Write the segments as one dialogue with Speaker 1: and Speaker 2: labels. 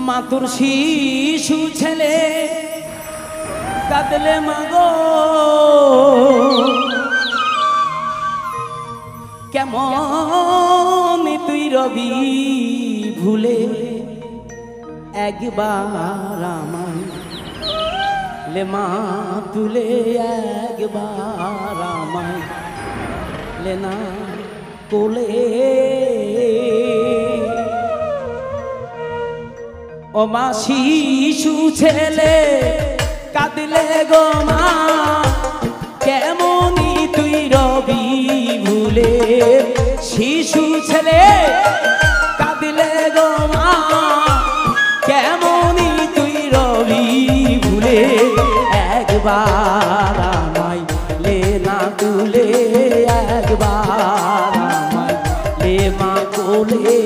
Speaker 1: মাতুর শিশু ছেলে কাঁদলে মাগো কেমন তুই রবি ভুলে একবার আমায় লে মা তুলে একবার আমায় লে না কোলে ও মা শিশু ছেলে কাঁদলে গো মা কেমনি তুই রবি ভুলে শিশু ছেলে কাঁদলে গো মা কেমনি তুই রবি ভুলে একবার আমায় লে না তুলে একবার আমায় লে মা কোলে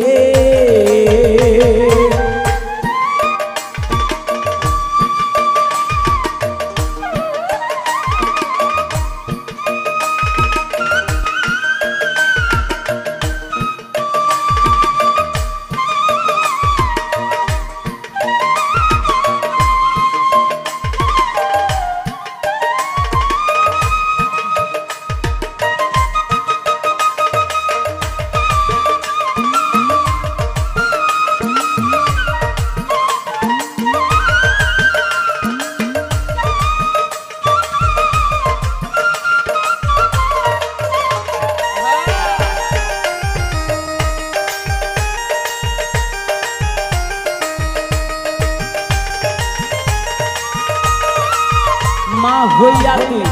Speaker 1: মা হইয়া তুই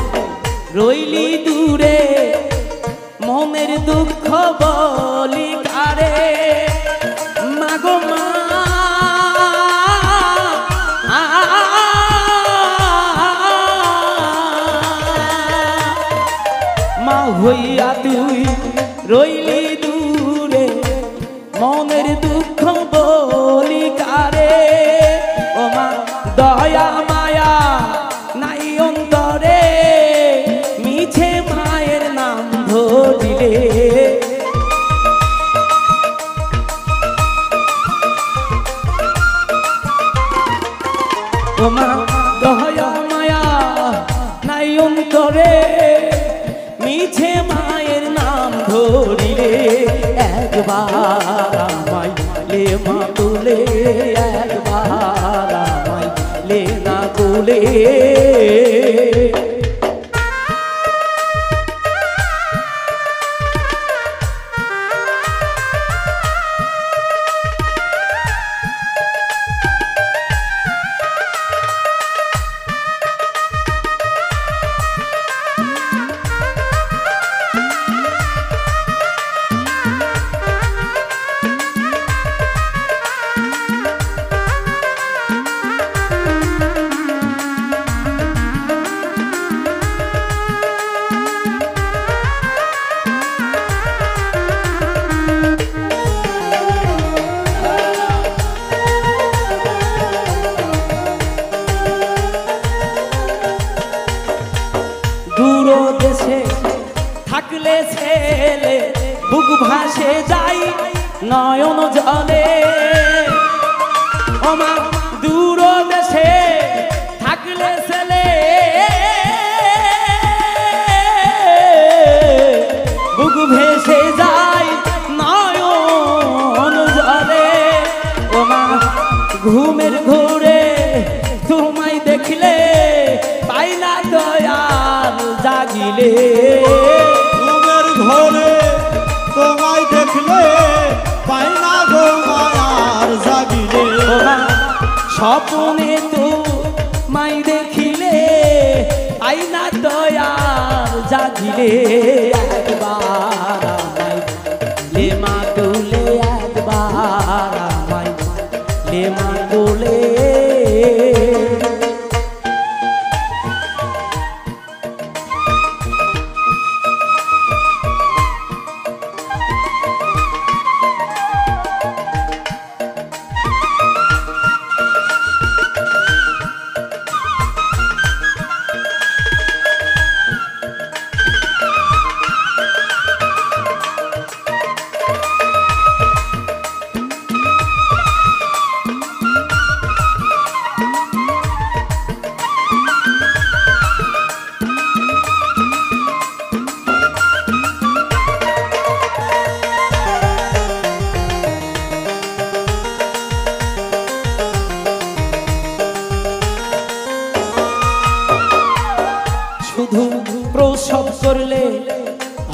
Speaker 1: রইলি দূরে মনের দুঃখ বলি কারে মাগো মা মা হইয়া তুই রইলি দূরে মনের দুঃখ বলি কারে ও মা দয়া মায়া নাই অন্তরে মিছে মায়ের নাম ধরিলে ও মা দয়া মায়া নাই অন্তরে মিছে মায়ের নাম ধরিলে একবার আমায় লে মা তুলে একবার আমায় লে না তুলে দূর দেশে থাকলে ছেলে বুক ভাসে যাই নয়ন জলে ও মা দূর দেশে থাকলে ছেলে বুক ভেসে যাই নয়ন জলে ও মা ঘুমের ঘুরে তোমায় দেখলে পাই না দয়াল জাগিলে
Speaker 2: ঘুমের ঘরে তোমায় দেখলে পাই না গো মায়ার জাগিলে
Speaker 1: স্বপ্নে তো মাই দেখিলে পাই না দয়াল জাগিলে একবার আমায় লে মা তুলে একবার আমায় লে মা তুলে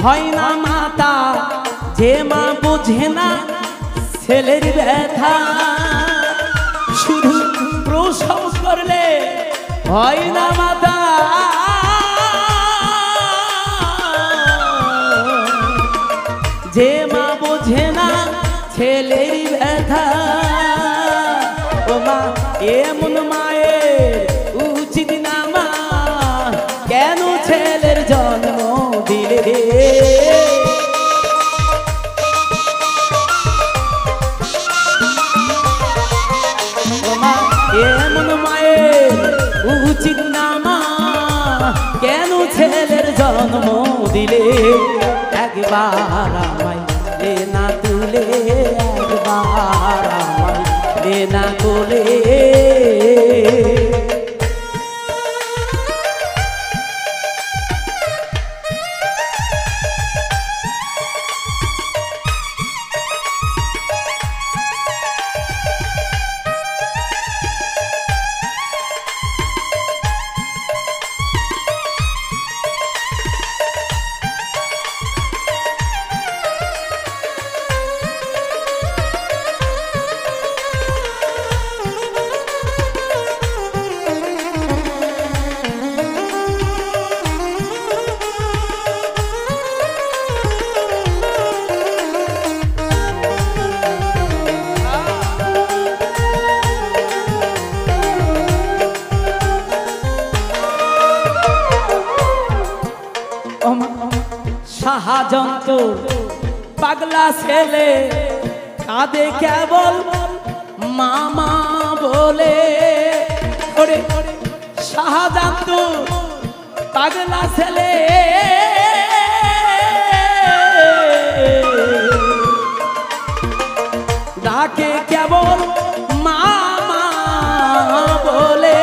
Speaker 1: হয় না মাতা যে মা বোঝে না ছেলের ব্যথা শুধু প্রসব করলে হয় না মাতা যে মা বোঝে না ছেলের ব্যথা ও মা এমন মায়ের উচিত না মা কেন ছেলের জন্ম দিলে ও মা এমন মায়ের উচিত না মা কেন ছেলের জন্ম দিলে একবার আমায় লে না তুলে একবার আমায় লে না কোলে শাহজান্ত পাগলা ছেলে কাঁদে কেবল মামা বলে ওরে শাহজান্ত পাগলা ছেলে ডাকে কেবল মামা বলে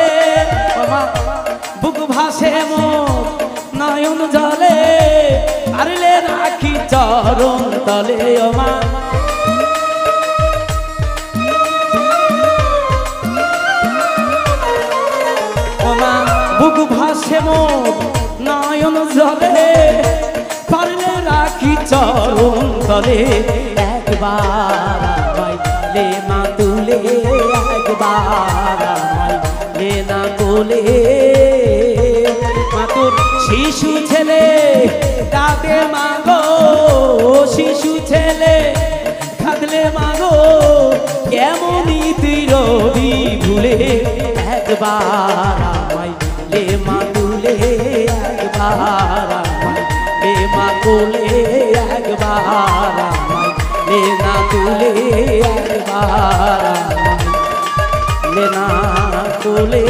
Speaker 1: বুক ভাসে মোর নয়ন জলে পারলে রাখি চরণ তলে ও মা ও মা বুক ভাসে মোর নয়ন জলে পারলে রাখি চরণ তলে একবার আমায় লে মা তুলে একবার আমায় লে না কোলে মাতুর শিশু ছেলে কাঁদে মাগো শিশু ছেলে কাঁদলে মাগো কেমনই তুই রবি ভুলে একবার আমায় লে মা তুলে একবার আমায় লে মা কোলে একবার আমায় লে না তুলে একবার আমায় লে না কোলে